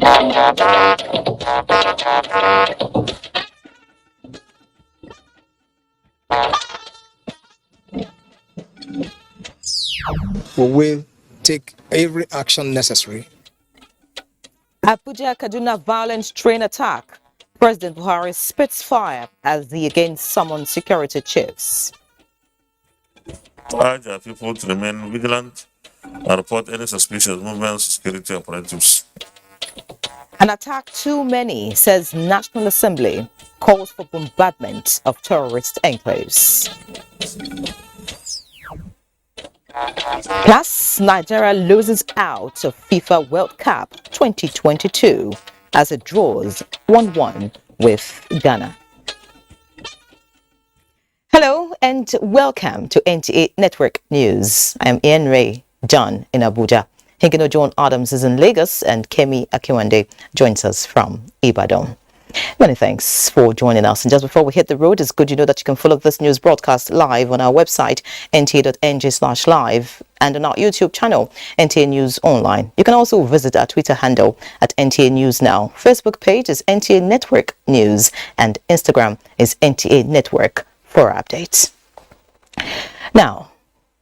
We will take every action necessary. Abuja Kaduna violent train attack. President Buhari spits fire as he again summons security chiefs. Urge our people to remain vigilant and report any suspicious movements to security operatives. An attack too many, says National Assembly, calls for bombardment of terrorist enclaves. Plus, Nigeria loses out of FIFA World Cup 2022 as it draws 1-1 with Ghana. Hello and welcome to NTA Network News. I am Ian Ray John in Abuja. Hingino John Adams is in Lagos and Kemi Akiwande joins us from Ibadan. Many thanks for joining us. And just before we hit the road, it's good you know that you can follow this news broadcast live on our website, nta.ng/live, and on our YouTube channel, NTA News Online. You can also visit our Twitter handle at NTA News Now. Facebook page is NTA Network News, and Instagram is NTA Network for updates. Now,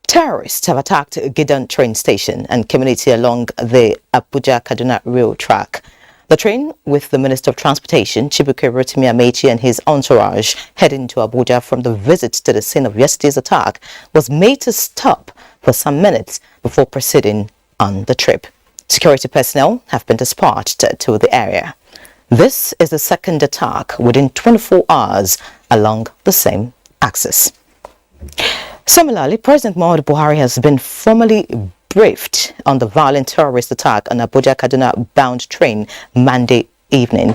terrorists have attacked Gidan train station and community along the Abuja-Kaduna rail track. The train, with the Minister of Transportation, Chibuke Rotimi Amechi, and his entourage heading to Abuja from the visit to the scene of yesterday's attack, was made to stop for some minutes before proceeding on the trip. Security personnel have been dispatched to the area. This is the second attack within 24 hours along the same axis. Similarly, President Muhammadu Buhari has been formally briefed on the violent terrorist attack on Abuja-Kaduna bound train Monday evening.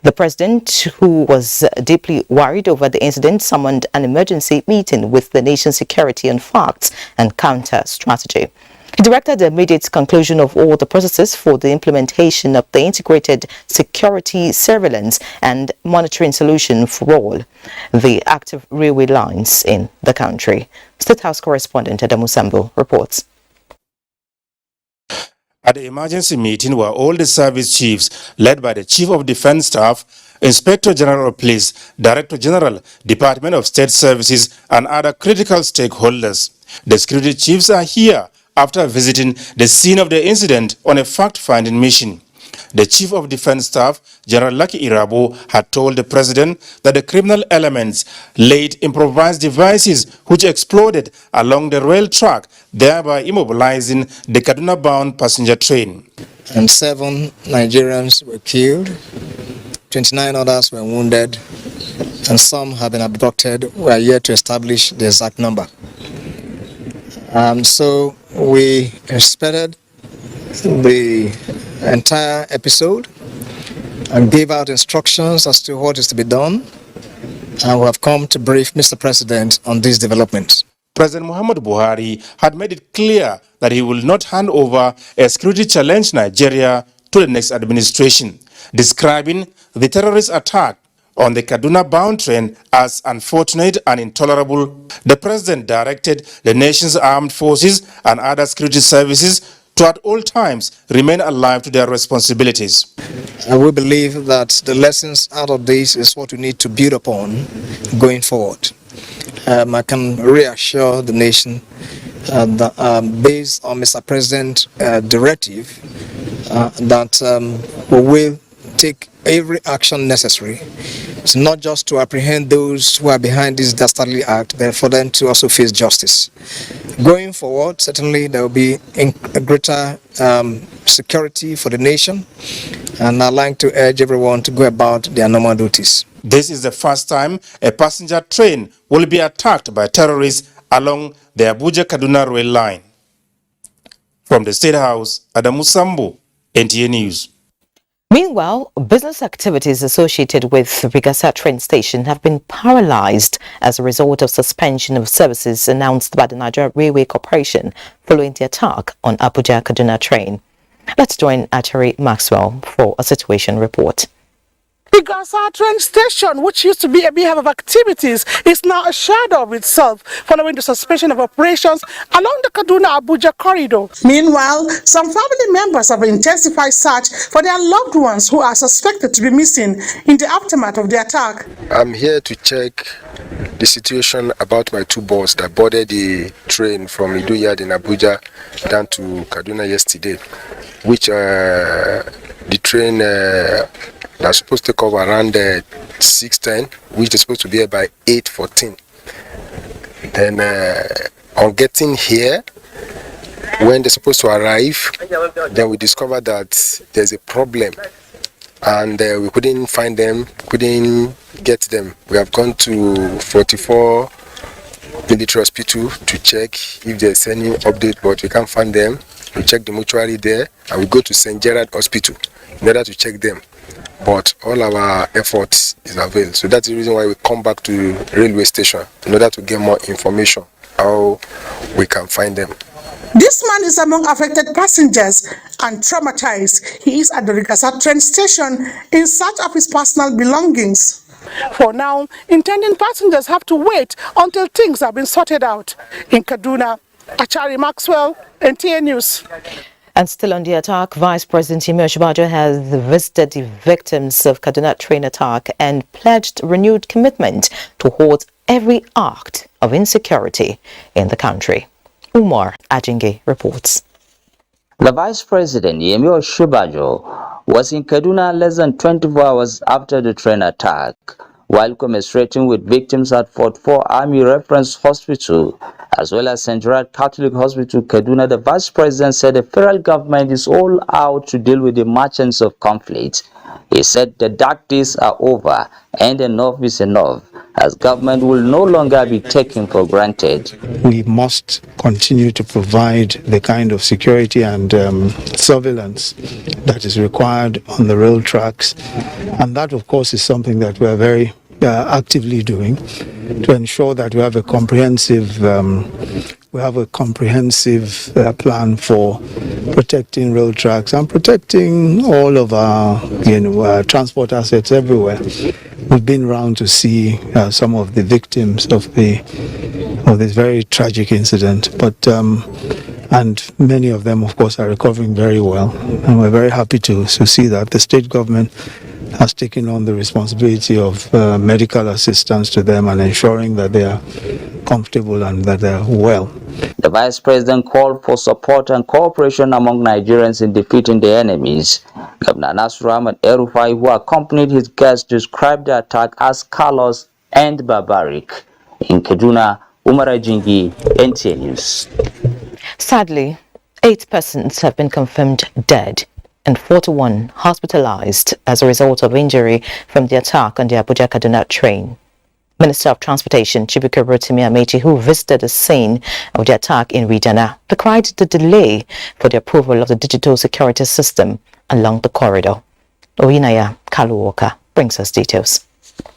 The president, who was deeply worried over the incident, summoned an emergency meeting with the nation's security on facts and counter strategy. He directed the immediate conclusion of all the processes for the implementation of the integrated security surveillance and monitoring solution for all the active railway lines in the country. State House correspondent Adamu Sambo reports. At the emergency meeting were all the service chiefs led by the Chief of Defense Staff, Inspector General of Police, Director General, Department of State Services, and other critical stakeholders. The security chiefs are here after visiting the scene of the incident on a fact-finding mission. The Chief of Defense Staff, General Lucky Irabo, had told the President that the criminal elements laid improvised devices which exploded along the rail track, thereby immobilizing the Kaduna-bound passenger train. And 7 Nigerians were killed, 29 others were wounded, and some have been abducted. We are yet to establish the exact number. So we inspected the entire episode and gave out instructions as to what is to be done, and we have come to brief Mr. President on these developments. President Muhammadu Buhari had made it clear that he will not hand over a security-challenged Nigeria to the next administration, describing the terrorist attack on the Kaduna-bound train as unfortunate and intolerable. The president directed the nation's armed forces and other security services to at all times remain alive to their responsibilities. We believe that the lessons out of this is what we need to build upon going forward. I can reassure the nation that based on Mr. President's directive, that we will take every action necessary. It's not just to apprehend those who are behind this dastardly act, but for them to also face justice. Going forward, certainly there will be a greater security for the nation, and I'd like to urge everyone to go about their normal duties. This is the first time a passenger train will be attacked by terrorists along the Abuja-Kaduna rail line. From the State House, Adamu Sambo, NTA News. Meanwhile, business activities associated with Rigasa train station have been paralyzed as a result of suspension of services announced by the Nigerian Railway Corporation following the attack on Abuja-Kaduna train. Let's join Achari Maxwell for a situation report. The Gaza train station, which used to be a beehive of activities, is now a shadow of itself following the suspension of operations along the Kaduna-Abuja corridor. Meanwhile, some family members have intensified search for their loved ones who are suspected to be missing in the aftermath of the attack. I'm here to check the situation about my two boys that boarded the train from Iduyad in Abuja down to Kaduna yesterday, which the train that's supposed to cover around 6:10, which is supposed to be here by 8:14. Then on getting here, when they're supposed to arrive, then we discovered that there's a problem, and we couldn't find them, couldn't get them. We have gone to 44 military hospital to check if there's any update, but we can't find them. We check the mortuary there, and we go to St. Gerard Hospital in order to check them. But all our efforts is availed. So that's the reason why we come back to railway station in order to get more information how we can find them. This man is among affected passengers and traumatized. He is at the Rigasa train station in search of his personal belongings. For now, intending passengers have to wait until things have been sorted out. In Kaduna, Achari Maxwell, NTA News. And still on the attack, Vice President Yemi Osinbajo has visited the victims of Kaduna train attack and pledged renewed commitment to halt every act of insecurity in the country. Umar Ajinge reports. The Vice President Yemi Osinbajo was in Kaduna less than 24 hours after the train attack. While commiserating with victims at Fort 4 Army Reference Hospital, as well as St. Gerard Catholic Hospital, Kaduna, the Vice President said the federal government is all out to deal with the merchants of conflict. He said the dark days are over and enough is enough, as government will no longer be taken for granted. We must continue to provide the kind of security and surveillance that is required on the rail tracks, and that of course is something that we are very actively doing to ensure that we have a comprehensive plan for protecting rail tracks and protecting all of our transport assets everywhere. We've been around to see some of the victims of this very tragic incident, but and many of them, of course, are recovering very well, and we're very happy to see that the state government has taken on the responsibility of medical assistance to them and ensuring that they are comfortable and that they are well. The Vice President called for support and cooperation among Nigerians in defeating the enemies. Governor Nasir Ahmed El-Rufai, who accompanied his guests, described the attack as callous and barbaric. In Kaduna, Umar Ajingi, NTA News. Sadly, 8 persons have been confirmed dead and 41 hospitalized as a result of injury from the attack on the Abuja-Kaduna train. Minister of Transportation Chibuike Rotimi Amechi, who visited the scene of the attack in Rijana, decried the delay for the approval of the digital security system along the corridor. Oyinaya Kaluoka brings us details.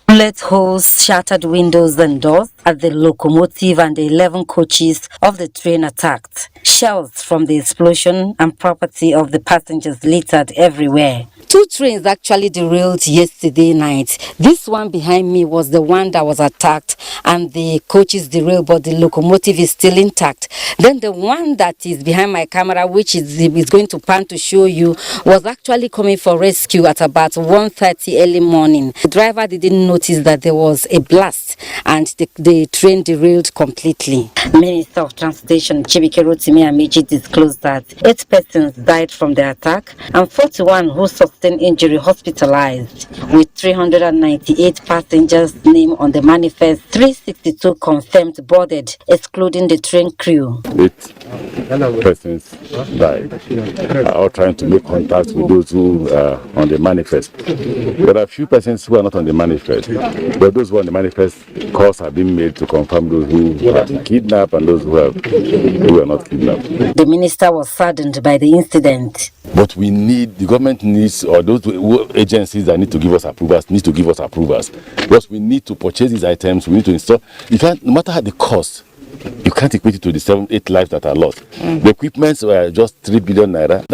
Bullet holes, shattered windows and doors at the locomotive and the 11 coaches of the train attacked. Shells from the explosion and property of the passengers littered everywhere. 2 trains actually derailed yesterday night. This one behind me was the one that was attacked and the coaches derailed, but the locomotive is still intact. Then the one that is behind my camera, which is going to pan to show you, was actually coming for rescue at about 1:30 early morning. The driver didn't notice that there was a blast and the train derailed completely. Minister of Transportation Chibuike Rotimi Amechi disclosed that 8 persons died from the attack and 41 who sustained injury hospitalized, with 398 passengers named on the manifest, 362 confirmed boarded, excluding the train crew. 8 persons died. Are trying to make contact with those who are on the manifest. There are a few persons who are not on the manifest, but those who are on the manifest, calls have been made to confirm those who are kidnapped and those who are not kidnapped. The minister was saddened by the incident. But we need, the government needs, or those agencies that need to give us approvals, need to give us approvals. Because we need to purchase these items, we need to install. In fact, no matter the cost, You can't equate it to the 7-8 lives that are lost. The equipments were just 3 billion naira.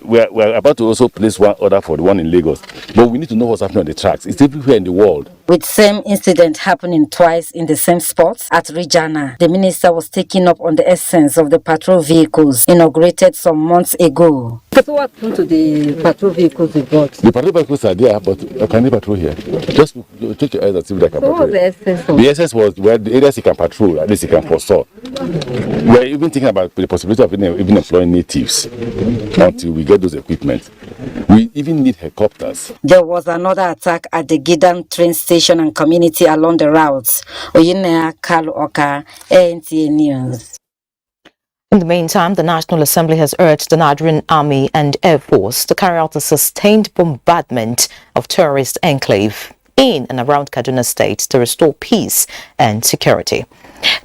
We're about to also place one order for the one in Lagos. But we need to know what's happening on the tracks. It's everywhere in the world. With same incident happening twice in the same spot at Regina, the minister was taking up on the essence of the patrol vehicles inaugurated some months ago. So what happened to the patrol vehicles you brought? The patrol vehicles are there, but can they patrol here? Just check your eyes and see if they can patrol. What was the essence of? The essence was where the areas you can patrol, at least you can foresaw. We're even thinking about the possibility of even employing natives until we get those equipment. We even need helicopters. There was another attack at the Gidan train station and community along the routes. Oyinaya Kalu Oka, NTA News. In the meantime, the National Assembly has urged the Nigerian Army and Air Force to carry out a sustained bombardment of terrorist enclave in and around Kaduna State to restore peace and security.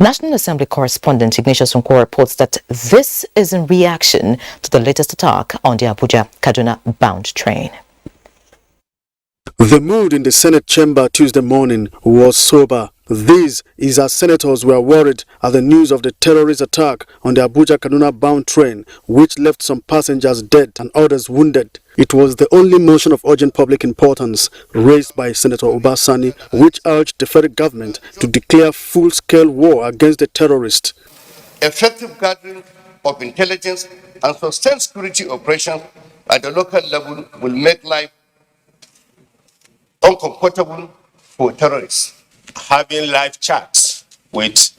National Assembly correspondent Ignatius Nko reports that this is in reaction to the latest attack on the Abuja-Kaduna bound train. The mood in the Senate chamber Tuesday morning was sober. This is as senators were worried at the news of the terrorist attack on the Abuja-Kaduna bound train, which left some passengers dead and others wounded. It was the only motion of urgent public importance raised by Senator Obasani, which urged the federal government to declare full-scale war against the terrorists. Effective gathering of intelligence and sustained security operations at the local level will make life uncomfortable for terrorists. Having live chats with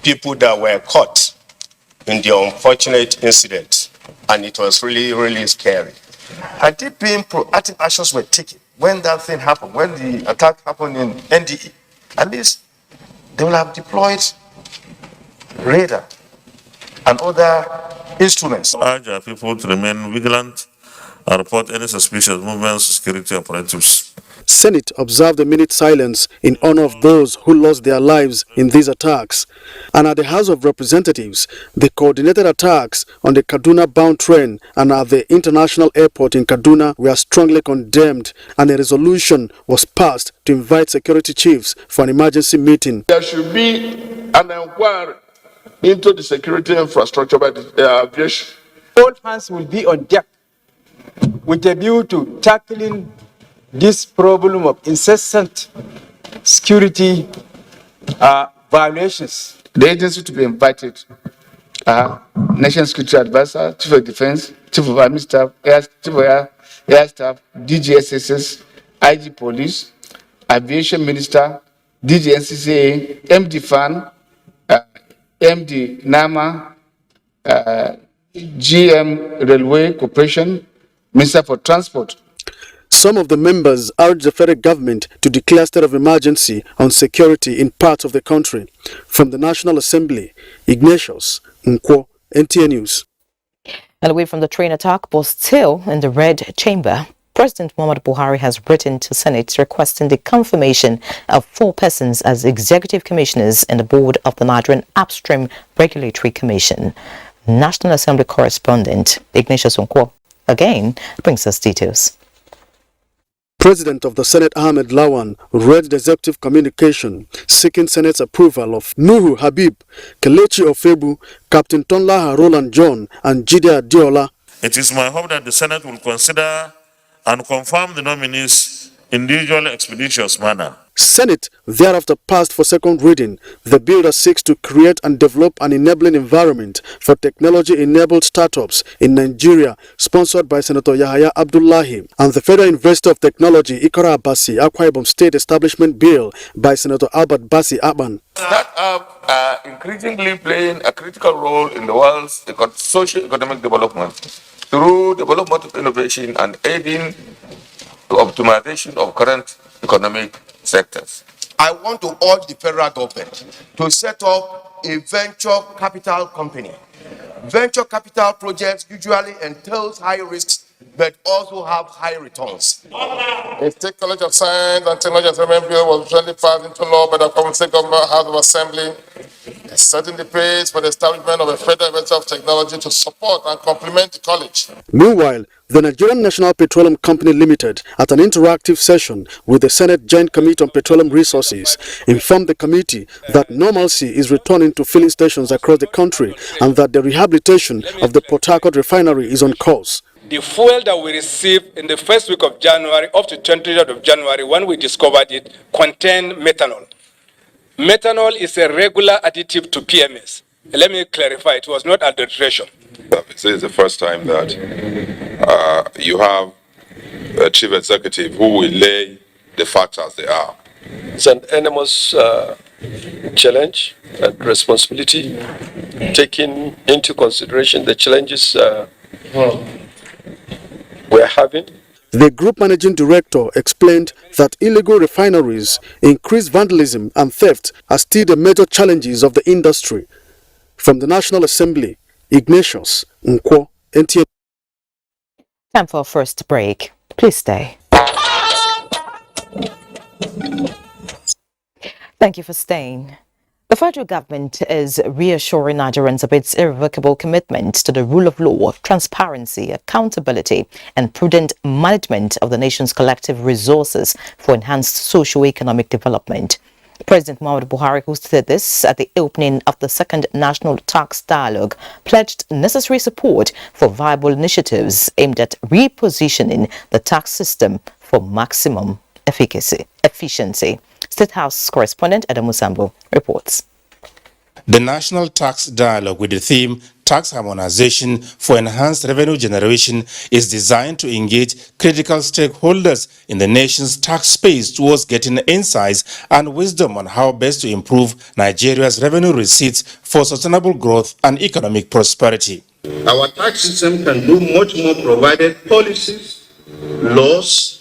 people that were caught in the unfortunate incident, and it was really, really scary. Had it been proactive actions were taken when that thing happened, when the attack happened in NTA, at least they will have deployed radar and other instruments. I urge our people to remain vigilant and report any suspicious movements to security operatives. Senate observed a minute silence in honor of those who lost their lives in these attacks. And at the House of Representatives, the coordinated attacks on the Kaduna-bound train and at the international airport in Kaduna were strongly condemned, and a resolution was passed to invite security chiefs for an emergency meeting. There should be an inquiry into the security infrastructure by the aviation. All hands will be on deck with a view to tackling this problem of incessant security violations. The agency to be invited, National Security Advisor, Chief of Defense, Chief of Army Staff, Chief of Air Staff, DGSSS, IG Police, Aviation Minister, DG NCCA, MD FAN, MD NAMA, GM Railway Corporation, Minister for Transport. Some of the members urged the federal government to declare state of emergency on security in parts of the country. From the National Assembly, Ignatius Nko, NTA News. And away from the train attack, but still in the red chamber, President Muhammadu Buhari has written to Senate requesting the confirmation of 4 persons as executive commissioners in the board of the Nigerian Upstream Regulatory Commission. National Assembly correspondent Ignatius Nko again brings us details. President of the Senate Ahmed Lawan read the executive communication seeking Senate's approval of Nuhu Habib, Kelechi Ofebu, Captain Tonlaha Roland John, and Jide Adiola. It is my hope that the Senate will consider and confirm the nominees in individual expeditious manner. Senate thereafter passed for second reading the bill that seeks to create and develop an enabling environment for technology-enabled startups in Nigeria, sponsored by Senator Yahaya Abdullahi, and the Federal University of Technology Ikora Abasi Akwa Ibom State Establishment Bill by Senator Albert Basi Aban. Startups are increasingly playing a critical role in the world's socio-economic development through development of innovation and aiding the optimization of current economic sectors. I want to urge the federal government to set up a venture capital company. Venture capital projects usually entails high risks but also have high returns. The State College of Science and Technology Assessment Bill was recently passed into law by the Common State Government House of Assembly, setting the pace for the establishment of a federal university of technology to support and complement the college. Meanwhile, the Nigerian National Petroleum Company Limited, at an interactive session with the Senate Joint Committee on Petroleum Resources, informed the committee that normalcy is returning to filling stations across the country and that the rehabilitation of the Port Harcourt refinery is on course. The fuel that we received in the first week of January up to 23rd of January, when we discovered it, contained methanol. Methanol is a regular additive to PMS. Let me clarify, it was not adulteration. This is the first time that you have a chief executive who will lay the facts as they are. It's an enormous challenge and responsibility, taking into consideration the challenges we're having. The group managing director explained that illegal refineries, increased vandalism and theft are still the major challenges of the industry. From the National Assembly, Ignatius Nkwo, NTA. Time for our first break. Please stay. Thank you for staying. The federal government is reassuring Nigerians of its irrevocable commitment to the rule of law, transparency, accountability, and prudent management of the nation's collective resources for enhanced socio-economic development. President Muhammadu Buhari, who said this at the opening of the second National Tax Dialogue, pledged necessary support for viable initiatives aimed at repositioning the tax system for maximum efficiency. State House correspondent Adamu Sambo reports. The National Tax Dialogue, with the theme Tax Harmonization for Enhanced Revenue Generation, is designed to engage critical stakeholders in the nation's tax space towards getting insights and wisdom on how best to improve Nigeria's revenue receipts for sustainable growth and economic prosperity. Our tax system can do much more provided policies, laws,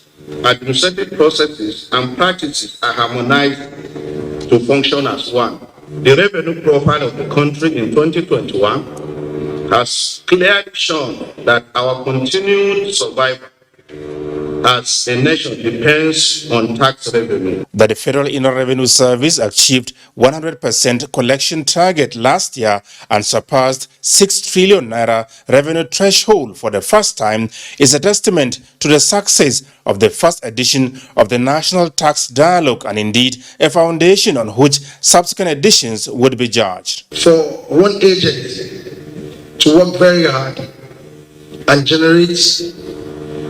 administrative processes and practices are harmonized to function as one. The revenue profile of the country in 2021 has clearly shown that our continued survival as a nation depends on tax revenue. That the Federal Inland Revenue Service achieved 100% collection target last year and surpassed 6 trillion naira revenue threshold for the first time is a testament to the success of the first edition of the National Tax Dialogue, and indeed a foundation on which subsequent editions would be judged. For one agent to work very hard and generate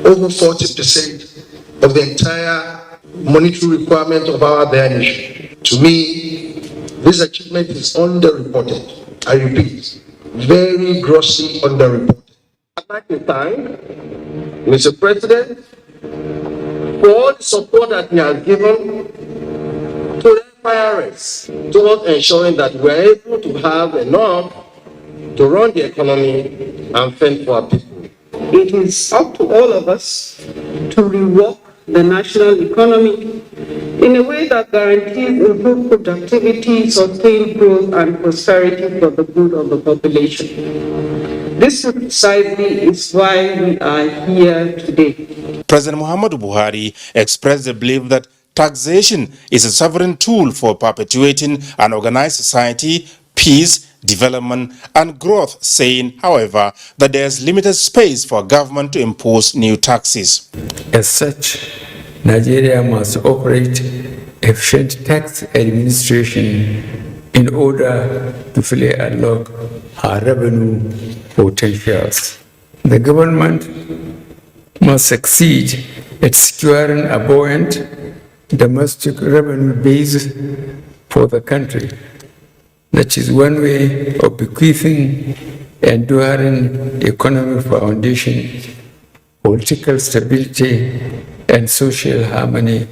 over 40% of the entire monetary requirement of our nation. To me, this achievement is underreported. I repeat, very grossly underreported. I'd like to thank Mr. President for all the support that he has given to the IRS towards ensuring that we're able to have enough to run the economy and fend for our people. It is up to all of us to rework the national economy in a way that guarantees improved productivity, sustained growth, and prosperity for the good of the population. This precisely is why we are here today. President Muhammadu Buhari expressed the belief that taxation is a sovereign tool for perpetuating an organized society, peace, development and growth, saying, however, that there is limited space for government to impose new taxes. As such, Nigeria must operate efficient tax administration in order to fully unlock our revenue potentials. The government must succeed at securing a buoyant domestic revenue base for the country. That is one way of bequeathing enduring economic foundation, political stability, and social harmony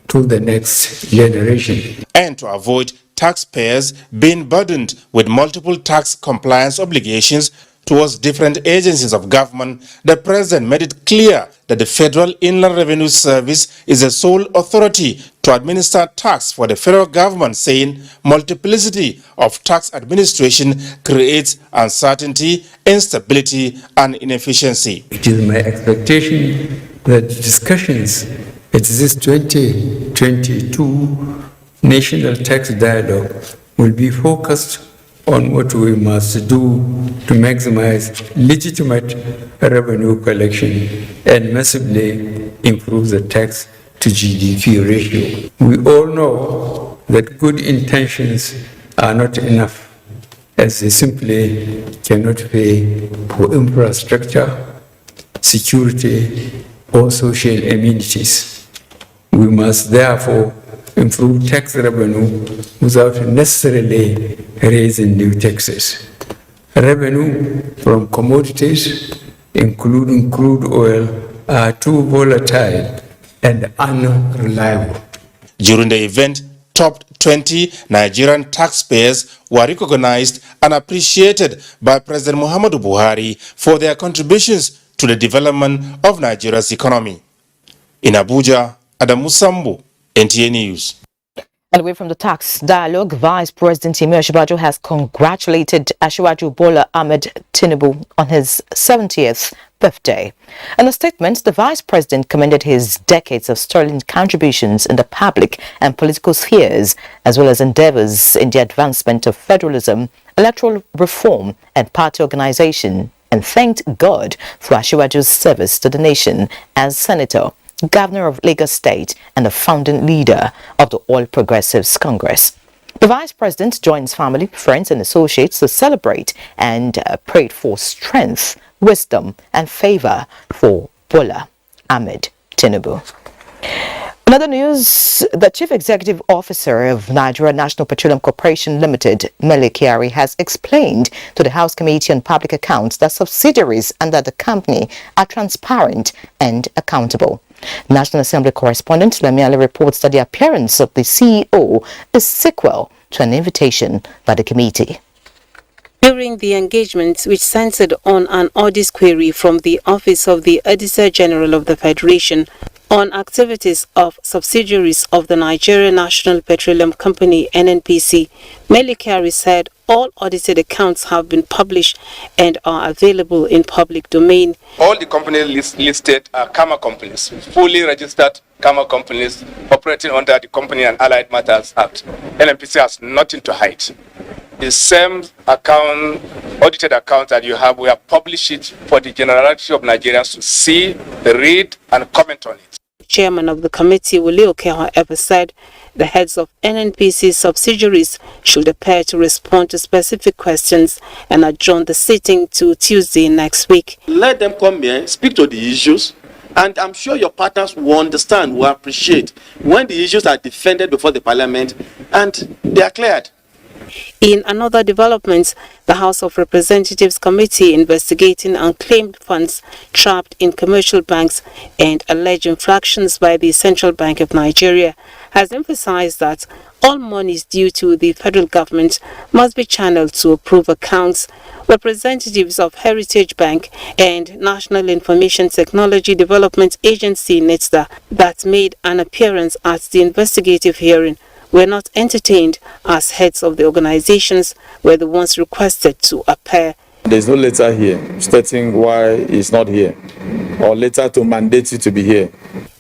to the next generation. And to avoid taxpayers being burdened with multiple tax compliance obligations, towards different agencies of government, the President made it clear that the Federal Inland Revenue Service is the sole authority to administer tax for the federal government, saying multiplicity of tax administration creates uncertainty, instability, and inefficiency. It is my expectation that discussions at this 2022 National Tax Dialogue will be focused on what we must do to maximize legitimate revenue collection and massively improve the tax to GDP ratio. We all know that good intentions are not enough, as they simply cannot pay for infrastructure, security, or social amenities. We must therefore improve tax revenue without necessarily raising new taxes. Revenue from commodities, including crude oil, are too volatile and unreliable. During the event, top 20 Nigerian taxpayers were recognized and appreciated by President Muhammadu Buhari for their contributions to the development of Nigeria's economy. In Abuja, Adamu Sambu, NTA News. And away from the tax dialogue, Vice President Yemi Osinbajo has congratulated Asiwaju Bola Ahmed Tinubu on his 70th birthday. In a statement, the Vice President commended his decades of sterling contributions in the public and political spheres, as well as endeavors in the advancement of federalism, electoral reform, and party organization, and thanked God for Asiwaju's service to the nation as Senator, Governor of Lagos State, and the founding leader of the All Progressives Congress. The Vice President joins family, friends, and associates to celebrate and prayed for strength, wisdom, and favor for Bola Ahmed Tinubu. In other news, the Chief Executive Officer of Nigerian National Petroleum Corporation Limited, Mele Kyari, has explained to the House Committee on Public Accounts that subsidiaries under the company are transparent and accountable. National Assembly correspondent Lamiale reports that the appearance of the CEO is sequel to an invitation by the committee. During the engagement, which centered on an audit query from the Office of the Auditor General of the Federation on activities of subsidiaries of the Nigerian National Petroleum Company (NNPC), Mele Kyari said all audited accounts have been published and are available in public domain. All the companies listed are Kama companies, fully registered Kama companies operating under the Company and Allied Matters Act. NNPC has nothing to hide. The same account, audited account that you have, we have published it for the generality of Nigerians to see, read, and comment on it. Chairman of the committee, Wole Oke, however, said the heads of NNPC subsidiaries should appear to respond to specific questions and adjourn the sitting to Tuesday next week. Let them come here, speak to the issues, and I'm sure your partners will understand, will appreciate when the issues are defended before the parliament and they are cleared. In another development, the House of Representatives Committee investigating unclaimed funds trapped in commercial banks and alleged infractions by the Central Bank of Nigeria has emphasized that all monies due to the federal government must be channeled to approved accounts. Representatives of Heritage Bank and National Information Technology Development Agency (NITSDA) that made an appearance at the investigative hearing were not entertained as heads of the organizations were the ones requested to appear. There's no letter here stating why it's not here, or letter to mandate you to be here.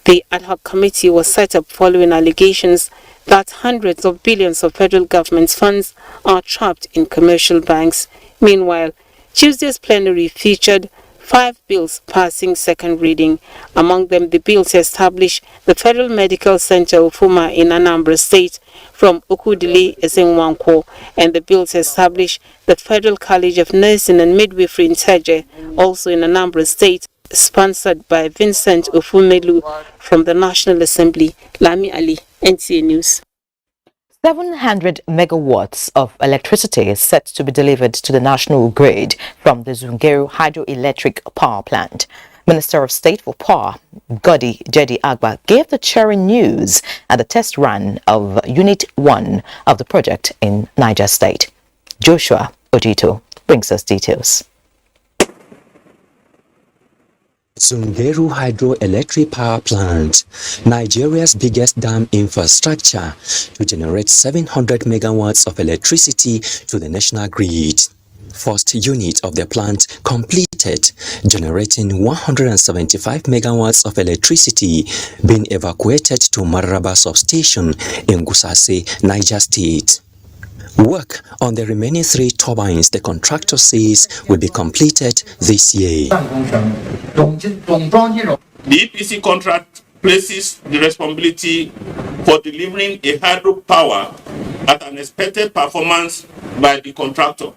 The ad hoc committee was set up following allegations that hundreds of billions of federal government funds are trapped in commercial banks. Meanwhile, Tuesday's plenary featured 5 bills passing second reading. Among them, the bill to establish the Federal Medical Center Ufuma in Anambra State from Okudili Ezenwankwo, and the bill to establish the Federal College of Nursing and Midwifery in Teje, also in Anambra State, sponsored by Vincent Ofumelu from the National Assembly. Lami Ali, NTA News. 700 megawatts of electricity is set to be delivered to the national grid from the Zungeru hydroelectric power plant. Minister of State for Power, Godi Jedi Agba, gave the cheering news at the test run of Unit 1 of the project in Niger State. Joshua Ojito brings us details. Zungeru Hydroelectric Power Plant, Nigeria's biggest dam infrastructure to generate 700 megawatts of electricity to the national grid. First unit of the plant completed, generating 175 megawatts of electricity, being evacuated to Mararaba substation in Gusase, Niger State. Work on the remaining 3 turbines, the contractor says, will be completed this year. The EPC contract places the responsibility for delivering a hydropower at an expected performance by the contractor.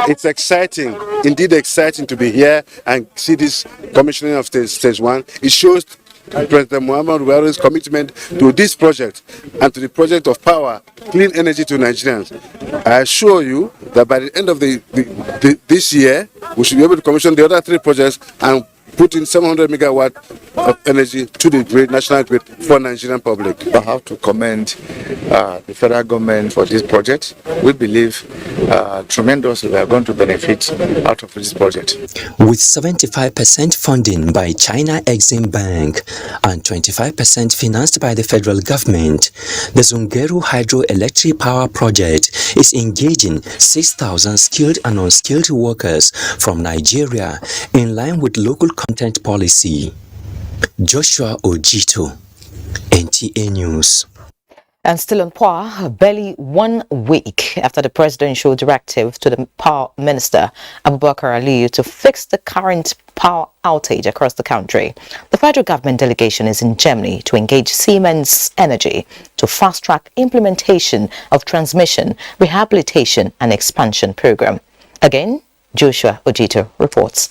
It's exciting, indeed exciting to be here and see this commissioning of stage 1. It shows President Muhammad Buhari's commitment to this project and to the project of power, clean energy to Nigerians. I assure you that by the end of this year, we should be able to commission the other 3 projects and put in 700 megawatt of energy to the grid, national grid for Nigerian public. I have to commend the federal government for this project. We believe tremendously we are going to benefit out of this project. With 75% funding by China Exim Bank and 25% financed by the federal government, the Zungeru Hydroelectric Power Project is engaging 6,000 skilled and unskilled workers from Nigeria in line with local content policy. Joshua Ojito, NTA News. And still on power, barely 1 week after the presidential directive to the power minister, Abubakar Aliyu, to fix the current power outage across the country, the federal government delegation is in Germany to engage Siemens Energy to fast-track implementation of transmission, rehabilitation and expansion program. Again, Joshua Ojito reports.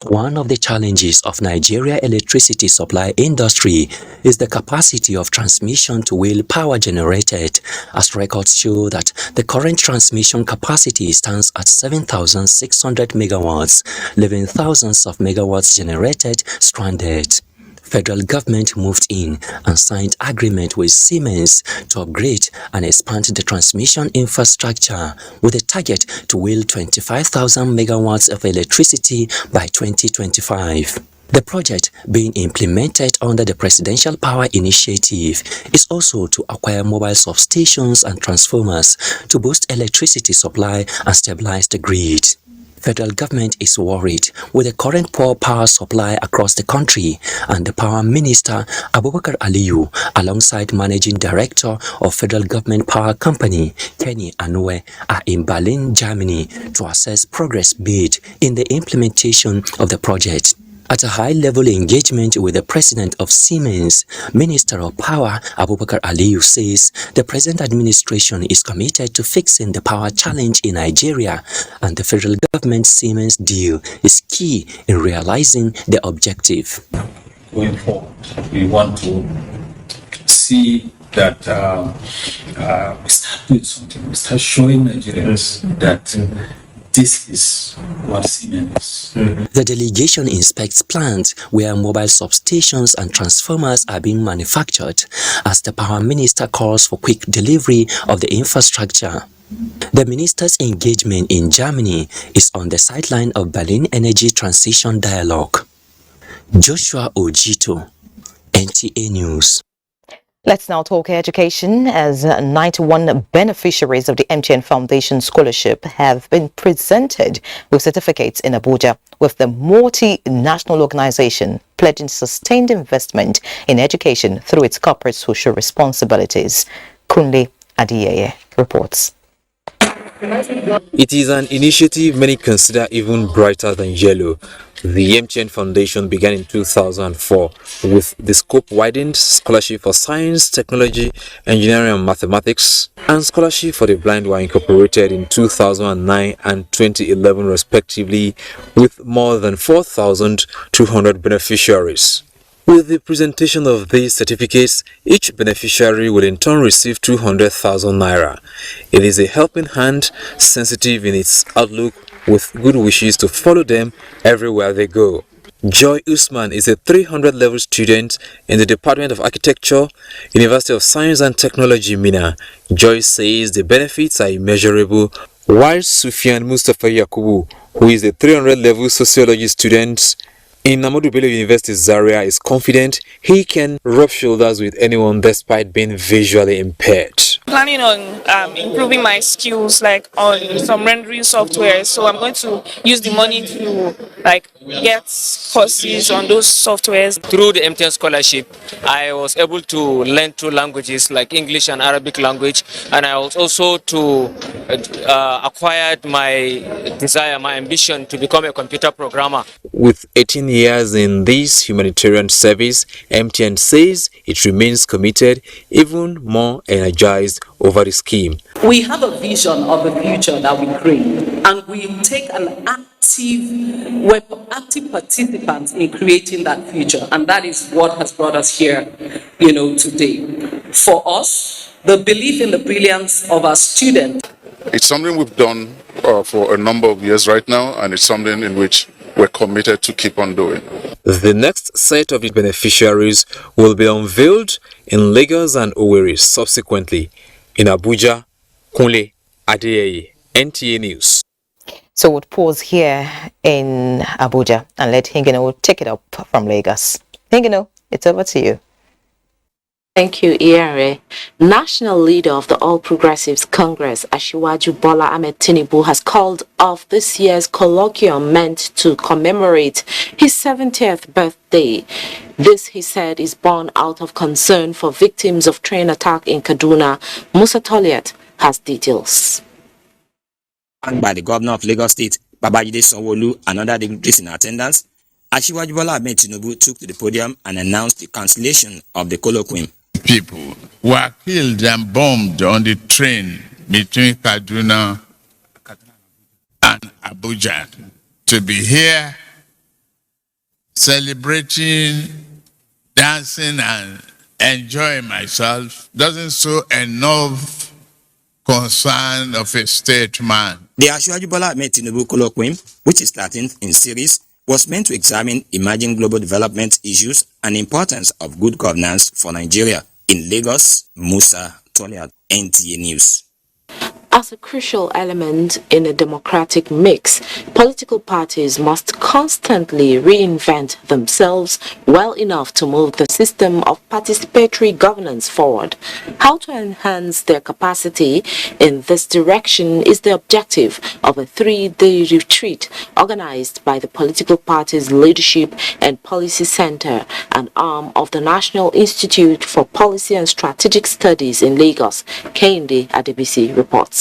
One of the challenges of Nigeria electricity supply industry is the capacity of transmission to wheel power generated, as records show that the current transmission capacity stands at 7,600 megawatts, leaving thousands of megawatts generated stranded. Federal government moved in and signed agreement with Siemens to upgrade and expand the transmission infrastructure with a target to wheel 25,000 megawatts of electricity by 2025. The project being implemented under the Presidential Power Initiative is also to acquire mobile substations and transformers to boost electricity supply and stabilize the grid. Federal government is worried with the current poor power supply across the country, and the Power Minister Abubakar Aliyu, alongside Managing Director of Federal Government Power Company Kenny Anue, are in Berlin, Germany to assess progress made in the implementation of the project. At a high-level engagement with the president of Siemens, Minister of Power Abubakar Aliyu says the present administration is committed to fixing the power challenge in Nigeria, and the federal government Siemens deal is key in realizing the objective. Going forward, we want to see that we start doing something, we start showing Nigerians that this is what Siemens is. The delegation inspects plants where mobile substations and transformers are being manufactured, as the Power Minister calls for quick delivery of the infrastructure. The minister's engagement in Germany is on the sideline of Berlin Energy Transition Dialogue. Joshua Ojito, NTA News. Let's now talk education, as 91 beneficiaries of the MTN Foundation Scholarship have been presented with certificates in Abuja, with the multinational organization pledging sustained investment in education through its corporate social responsibilities. Kunle Adiyeye reports. It is an initiative many consider even brighter than yellow. The MTN Foundation began in 2004 with the scope widened, scholarship for science, technology, engineering and mathematics, and scholarship for the blind were incorporated in 2009 and 2011 respectively, with more than 4,200 beneficiaries. With the presentation of these certificates, each beneficiary will in turn receive 200,000 naira. It is a helping hand, sensitive in its outlook, with good wishes to follow them everywhere they go. Joy Usman is a 300-level student in the Department of Architecture, University of Science and Technology, Mina. Joy says the benefits are immeasurable, while Sufyan Mustafa Yakubu, who is a 300-level sociology student, In Ahmadu Bello University, Zaria is confident he can rub shoulders with anyone despite being visually impaired. Planning on improving my skills like on some rendering software, so I'm going to use the money to get courses on those softwares. Through the MTN scholarship, I was able to learn 2 languages like English and Arabic language, and I was also acquired my desire, my ambition to become a computer programmer. With 18 years in this humanitarian service, MTN says it remains committed, even more energized over the scheme. We have a vision of the future that we create, and we take an active participants in creating that future, and that is what has brought us here, today. For us, the belief in the brilliance of our students. It's something we've done for a number of years right now, and it's something in which we're committed to keep on doing. The next set of beneficiaries will be unveiled in Lagos and Owerri subsequently. In Abuja, Kunle Adeyeye, NTA News. So we'll pause here in Abuja and let Hingino take it up from Lagos. Hingino, it's over to you. Thank you, Iyare. National leader of the All Progressives Congress, Asiwaju Bola Ahmed Tinubu, has called off this year's colloquium meant to commemorate his 70th birthday. This, he said, is born out of concern for victims of train attack in Kaduna. Musa Toliat has details. By the governor of Lagos State, Babajide Sanwo-Olu, and other dignitaries in attendance, Asiwaju Bola Ahmed Tinubu took to the podium and announced the cancellation of the colloquium. People were killed and bombed on the train between Kaduna and Abuja. To be here celebrating, dancing and enjoying myself doesn't show enough concern of a statesman. The Asiwaju Bola Ahmed Tinubu colloquium, which is 13th in series, was meant to examine emerging global development issues and importance of good governance for Nigeria. In Lagos, Musa Toliat, NTA News. As a crucial element in a democratic mix, political parties must constantly reinvent themselves well enough to move the system of participatory governance forward. How to enhance their capacity in this direction is the objective of a 3-day retreat organized by the political parties' leadership and policy center, an arm of the National Institute for Policy and Strategic Studies in Lagos. Kehinde Adebisi reports.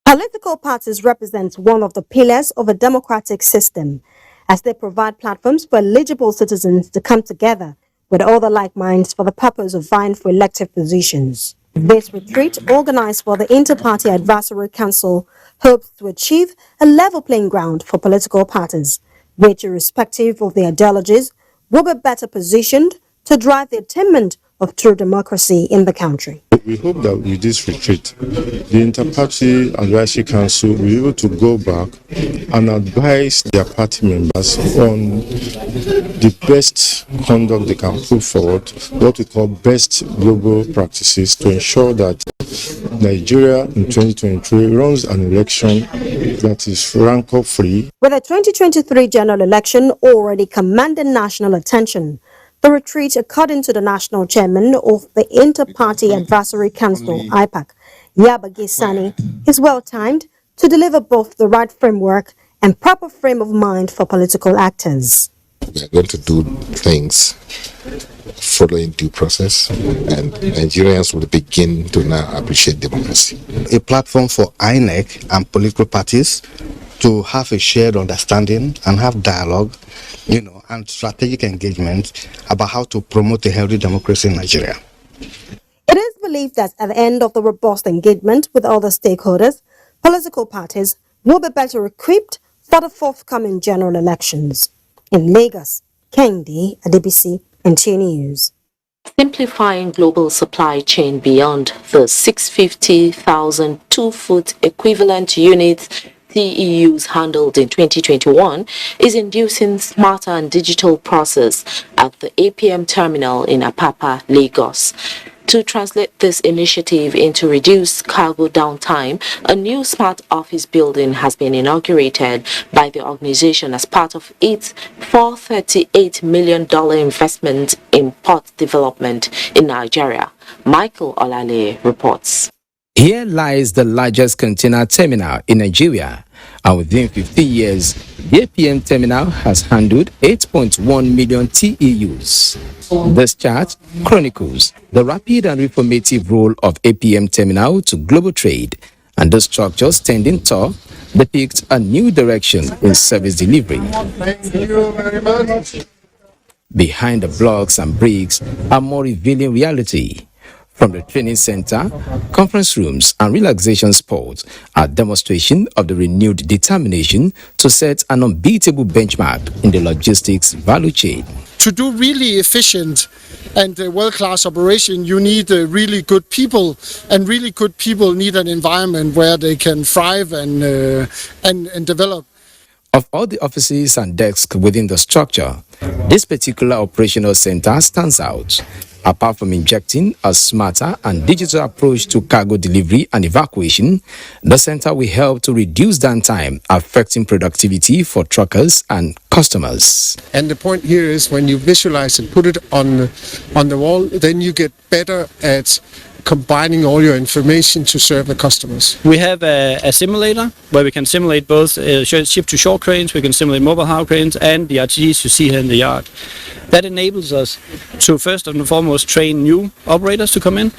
Political parties represent one of the pillars of a democratic system, as they provide platforms for eligible citizens to come together with other like minds for the purpose of vying for elective positions. This retreat, organized for the Inter-Party Advisory Council, hopes to achieve a level playing ground for political parties, which, irrespective of their ideologies, will be better positioned to drive the attainment of true democracy in the country. We hope that with this retreat, the Inter-Party Advisory Council will be able to go back and advise their party members on the best conduct they can put forward, what we call best global practices, to ensure that Nigeria in 2023 runs an election that is rancor-free. With the 2023 general election already commanding national attention, the retreat, according to the national chairman of the Inter-Party Advisory Council, IPAC, Yabagi Sani, is well-timed to deliver both the right framework and proper frame of mind for political actors. We are going to do things following due process, and Nigerians will begin to now appreciate democracy. A platform for INEC and political parties to have a shared understanding and have dialogue, and strategic engagement about how to promote a healthy democracy in Nigeria. It is believed that at the end of the robust engagement with other stakeholders, political parties will be better equipped for the forthcoming general elections. In Lagos, Kehinde Adebisi, NTA News. Simplifying global supply chain beyond the 650,000 2-foot equivalent units TEUs handled in 2021 is inducing smarter and digital process at the APM terminal in Apapa, Lagos. To translate this initiative into reduced cargo downtime, a new smart office building has been inaugurated by the organization as part of its $438 million investment in port development in Nigeria. Michael Olale reports. Here lies the largest container terminal in Nigeria, and within 15 years, the APM terminal has handled 8.1 million TEUs. This chart chronicles the rapid and reformative role of APM terminal to global trade, and the structure standing tall depicts a new direction in service delivery. Thank you very much. Behind the blocks and bricks are more revealing reality. From the training center, conference rooms, and relaxation spots, a demonstration of the renewed determination to set an unbeatable benchmark in the logistics value chain. To do really efficient and world-class operation, you need really good people, and really good people need an environment where they can thrive and develop. Of all the offices and desks within the structure, this particular operational center stands out. Apart from injecting a smarter and digital approach to cargo delivery and evacuation, the center will help to reduce downtime, affecting productivity for truckers and customers. And the point here is, when you visualize and put it on the wall, then you get better at combining all your information to serve the customers. We have a simulator where we can simulate both ship-to-shore cranes, we can simulate mobile hull cranes, and the RTGs you see here in the yard. That enables us to first and foremost train new operators to come in.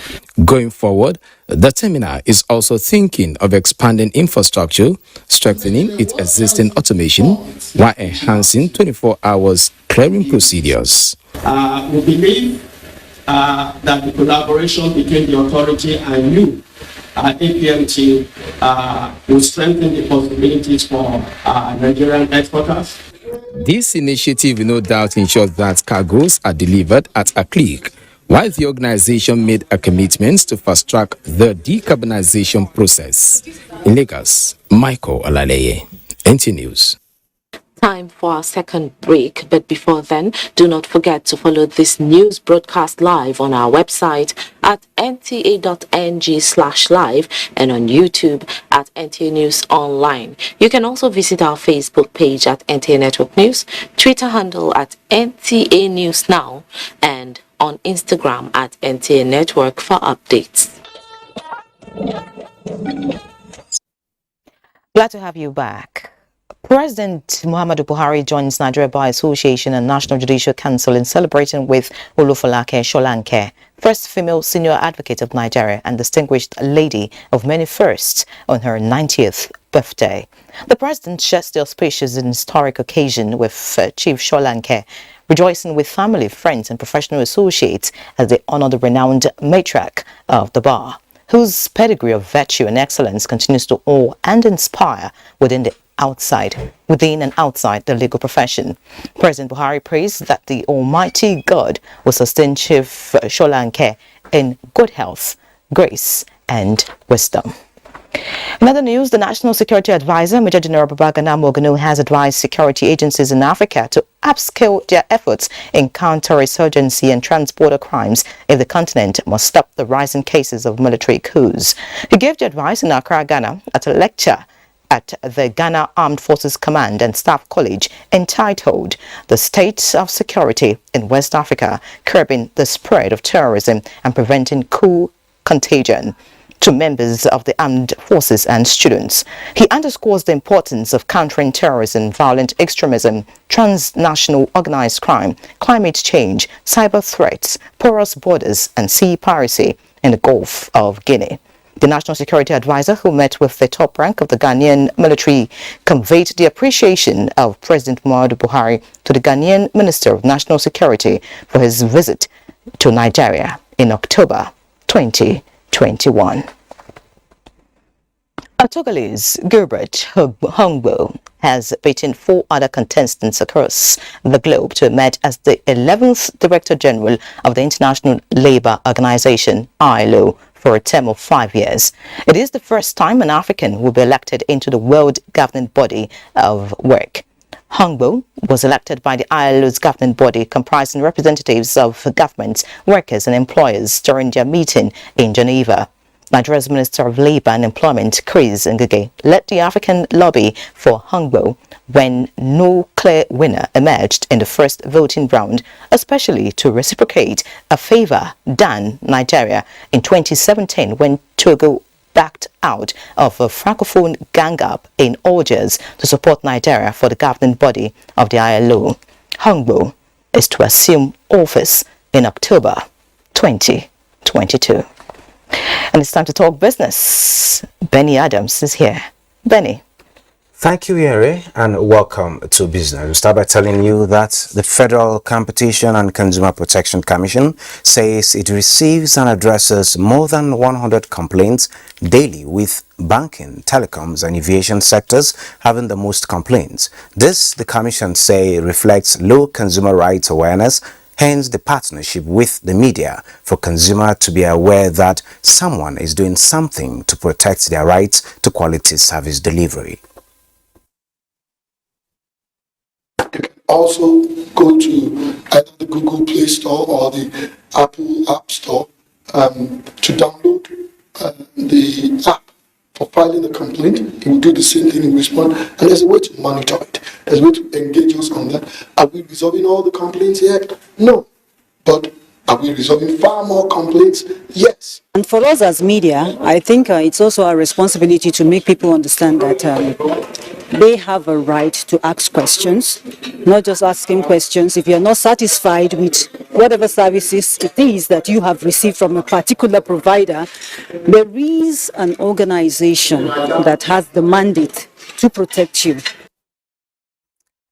Going forward, the terminal is also thinking of expanding infrastructure, strengthening its existing automation, while enhancing 24 hours clearing procedures. We believe that the collaboration between the authority and you, APM team, will strengthen the possibilities for Nigerian exporters. This initiative no doubt ensures that cargoes are delivered at a click, while the organization made a commitment to fast-track the decarbonization process. In Lagos, Michael Olaleye, NTA News. Time for our second break, but before then, do not forget to follow this news broadcast live on our website at nta.ng/live and on YouTube at NTA News Online. You can also visit our Facebook page at NTA Network News, Twitter handle at NTA News Now, and on Instagram at NTA Network for updates. Glad to have you back. President Muhammadu Buhari joins Nigeria Bar Association and National Judicial Council in celebrating with Olufolake Sholanke, first female senior advocate of Nigeria and distinguished lady of many firsts, on her 90th birthday. The president shares the auspicious and historic occasion with Chief Sholanke, rejoicing with family, friends and professional associates as they honor the renowned matriarch of the bar, whose pedigree of virtue and excellence continues to awe and inspire within and outside the legal profession. President Buhari praised that the Almighty God will sustain Chief Sholanke in good health, grace, and wisdom. In other news, the National Security Advisor, Major General Babagana Mogunu, has advised security agencies in Africa to upscale their efforts in counter-insurgency and transporter crimes if the continent must stop the rising cases of military coups. He gave the advice in Accra, Ghana, at a lecture at the Ghana Armed Forces Command and Staff College entitled "The State of Security in West Africa, Curbing the Spread of Terrorism and Preventing Coup Contagion," to members of the armed forces and students. He underscores the importance of countering terrorism, violent extremism, transnational organized crime, climate change, cyber threats, porous borders, and sea piracy in the Gulf of Guinea. The National Security Advisor, who met with the top rank of the Ghanaian military, conveyed the appreciation of President Muhammadu Buhari to the Ghanaian Minister of National Security for his visit to Nigeria in October 2021. Togolese Gilbert Hongbo has beaten 4 other contestants across the globe to emerge as the 11th Director General of the International Labour Organization, ILO, for a term of 5 years. It is the first time an African will be elected into the world governing body of work. Hongbo was elected by the ILO's governing body comprising representatives of government, workers and employers during their meeting in Geneva. Nigeria's Minister of Labour and Employment, Chris Ngige, led the African lobby for Hongbo when no clear winner emerged in the first voting round, especially to reciprocate a favour done Nigeria in 2017 when Togo backed out of a francophone gang-up in Algiers to support Nigeria for the governing body of the ILO. Hongbo is to assume office in October 2022. And it's time to talk business. Benny Adams is here. Benny. Thank you, Yeri, and welcome to Business. We'll start by telling you that the Federal Competition and Consumer Protection Commission says it receives and addresses more than 100 complaints daily, with banking, telecoms and aviation sectors having the most complaints. This, the Commission say, reflects low consumer rights awareness, hence the partnership with the media for consumers to be aware that someone is doing something to protect their rights to quality service delivery. Also go to either the Google Play Store or the Apple App Store to download the app for filing a complaint. It will do the same thing in respond, and there's a way to monitor it. There's a way to engage us on that. Are we resolving all the complaints yet? No. But are we resolving far more complaints? Yes. And for us as media, I think it's also our responsibility to make people understand that they have a right to ask questions, not just asking questions. If you're not satisfied with whatever services it is that you have received from a particular provider, there is an organization that has the mandate to protect you.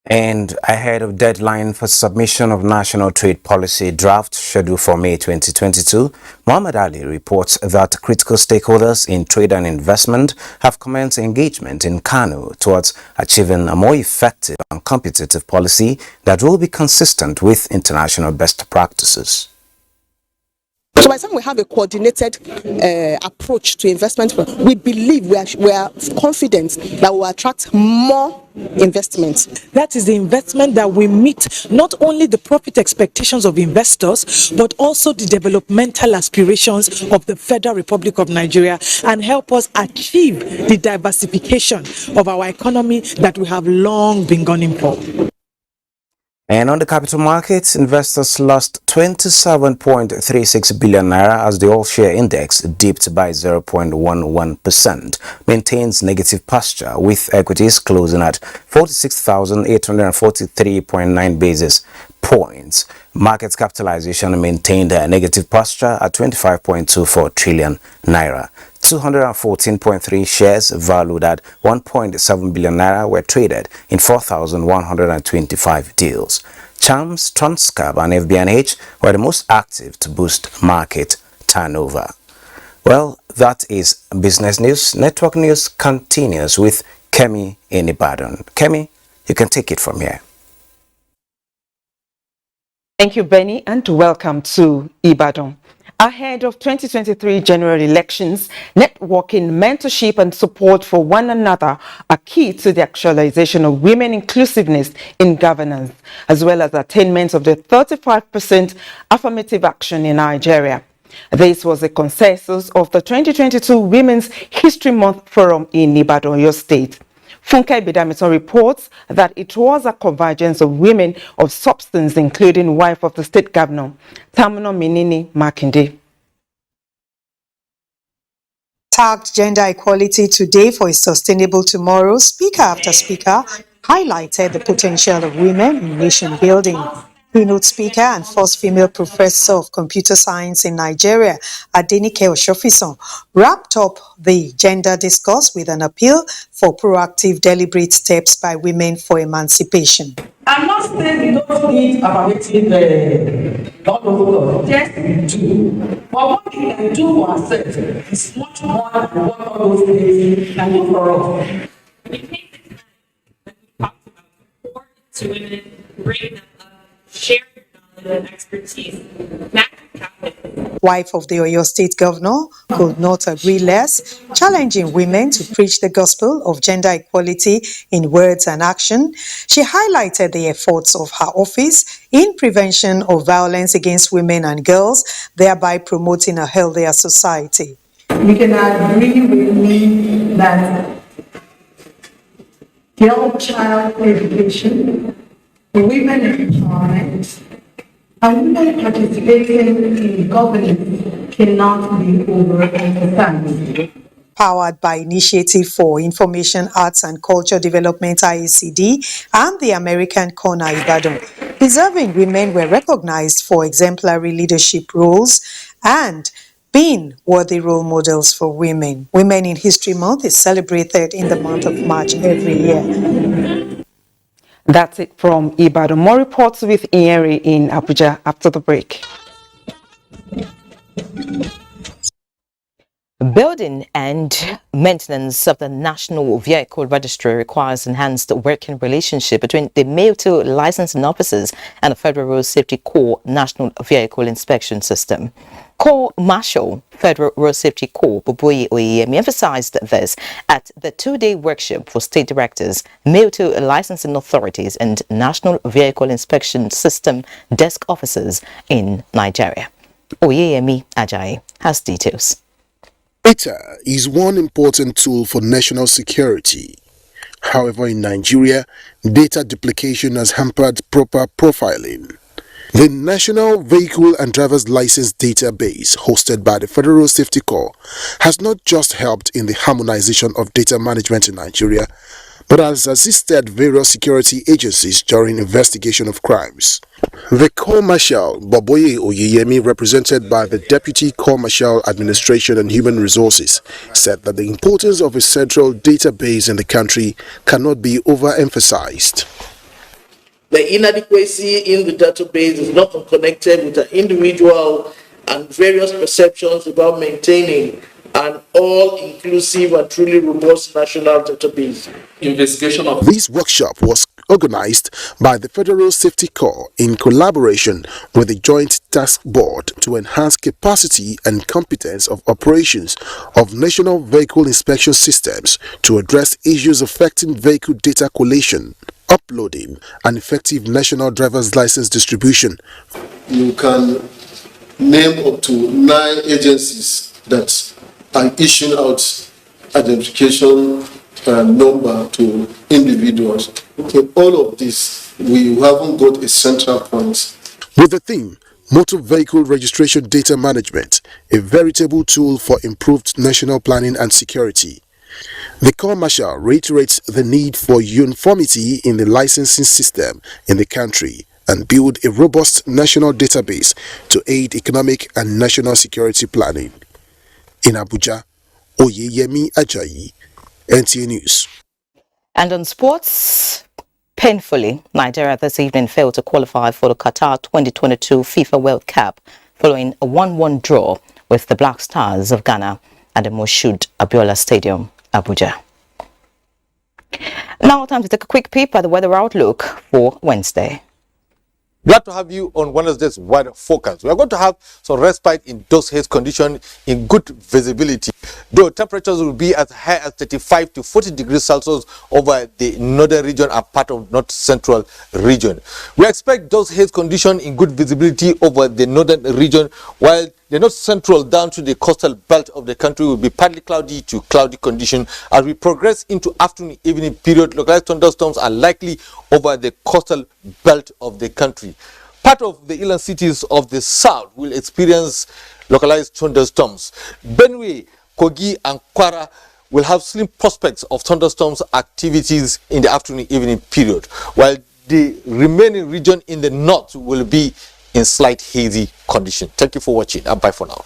And ahead of deadline for submission of National Trade Policy draft scheduled for May 2022, Muhammad Ali reports that critical stakeholders in trade and investment have commenced engagement in Kano towards achieving a more effective and competitive policy that will be consistent with international best practices. So by the time we have a coordinated approach to investment, we believe we are confident that we will attract more investment. That is the investment that will meet not only the profit expectations of investors, but also the developmental aspirations of the Federal Republic of Nigeria and help us achieve the diversification of our economy that we have long been gunning for. And on the capital markets, investors lost 27.36 billion naira as the all-share index dipped by 0.11%, maintains negative posture, with equities closing at 46,843.9 basis points. Market capitalization maintained a negative posture at 25.24 trillion naira. 214.3 shares valued at 1.7 billion naira were traded in 4,125 deals. Chams, Transcab and FBNH were the most active to boost market turnover. Well, that is business news. Network news continues with Kemi in Ibadan. Kemi, you can take it from here. Thank you, Benny, and welcome to Ibadan. Ahead of 2023 general elections, networking, mentorship and support for one another are key to the actualization of women inclusiveness in governance, as well as attainment of the 35% affirmative action in Nigeria. This was a consensus of the 2022 Women's History Month Forum in Ibadan, Oyo State. Funke Bidamison reports that it was a convergence of women of substance, including wife of the state governor, Tamino Minini Makinde. Tagged Gender Equality Today for a Sustainable Tomorrow, speaker after speaker highlighted the potential of women in nation building. Keynote speaker and first female professor of computer science in Nigeria, Adenike Oshofison, wrapped up the gender discourse with an appeal for proactive, deliberate steps by women for emancipation. I'm not saying we don't need affirmative law, yes we do. But what we can do for ourselves is much more than what all those things can do for us. We take the time that we talked about important to women, bring them up, share your knowledge and expertise, wife of the Oyo State Governor, could not agree less, challenging women to preach the gospel of gender equality in words and action. She highlighted the efforts of her office in prevention of violence against women and girls, thereby promoting a healthier society. You can agree with me that girl child education, women empowerment, and women participating in governance cannot be overemphasized. Powered by Initiative for Information, Arts and Culture Development IACD and the American Corner Ibadan, deserving women were recognized for exemplary leadership roles and being worthy role models for women. Women in History Month is celebrated in the month of March every year. That's it from Ibadan. More reports with Ieri in Abuja after the break. Building and maintenance of the National Vehicle Registry requires enhanced working relationship between the male-to licensing officers and the Federal Road Safety Corps National Vehicle Inspection System. Corps Marshal, Federal Road Safety Corps, Boboye Oyeyemi, emphasized this at the two-day workshop for state directors, male-to licensing authorities and National Vehicle Inspection System desk officers in Nigeria. Oyeyemi Ajayi has details. Data is one important tool for national security. However, in Nigeria, data duplication has hampered proper profiling. The National Vehicle and Driver's License Database, hosted by the Federal Road Safety Corps, has not just helped in the harmonization of data management in Nigeria, but has assisted various security agencies during investigation of crimes. The Corps Marshal, Boboye Oyeyemi, represented by the Deputy Corps Marshal Administration and Human Resources, said that the importance of a central database in the country cannot be overemphasized. The inadequacy in the database is not connected with the individual and various perceptions about maintaining an all-inclusive and truly robust national database. Investigation of this workshop was organized by the Federal Safety Corps in collaboration with the Joint Task Board to enhance capacity and competence of operations of national vehicle inspection systems to address issues affecting vehicle data collation, uploading, and effective national driver's license distribution. You can name up to 9 agencies that are issuing out identification number to individuals. In all of this, we haven't got a central point. With the theme, Motor Vehicle Registration Data Management, a veritable tool for improved national planning and security. The Corps Marshal reiterates the need for uniformity in the licensing system in the country and build a robust national database to aid economic and national security planning. In Abuja, Oyeyemi Ajayi, NTA News. And on sports, painfully, Nigeria this evening failed to qualify for the Qatar 2022 FIFA World Cup following a 1-1 draw with the Black Stars of Ghana at the Moshood Abiola Stadium, Abuja. Now time to take a quick peep at the weather outlook for Wednesday. Glad to have you on Wednesday's weather forecast. We are going to have some respite in those haze conditions in good visibility, though temperatures will be as high as 35 to 40 degrees Celsius over the northern region and part of north central region. We expect those haze conditions in good visibility over the northern region, while the north central down to the coastal belt of the country will be partly cloudy to cloudy condition. As we progress into afternoon evening period, localized thunderstorms are likely over the coastal belt of the country. Part of the inland cities of the south will experience localized thunderstorms. Benue, Kogi and Kwara will have slim prospects of thunderstorms activities in the afternoon evening period, while the remaining region in the north will be in slight hazy condition. Thank you for watching and bye for now.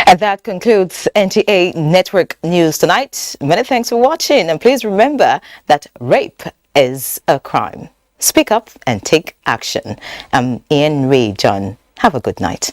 And that concludes NTA Network News tonight. Many thanks for watching, and please remember that rape is a crime. Speak up and take action. I'm Ian Ray John. Have a good night.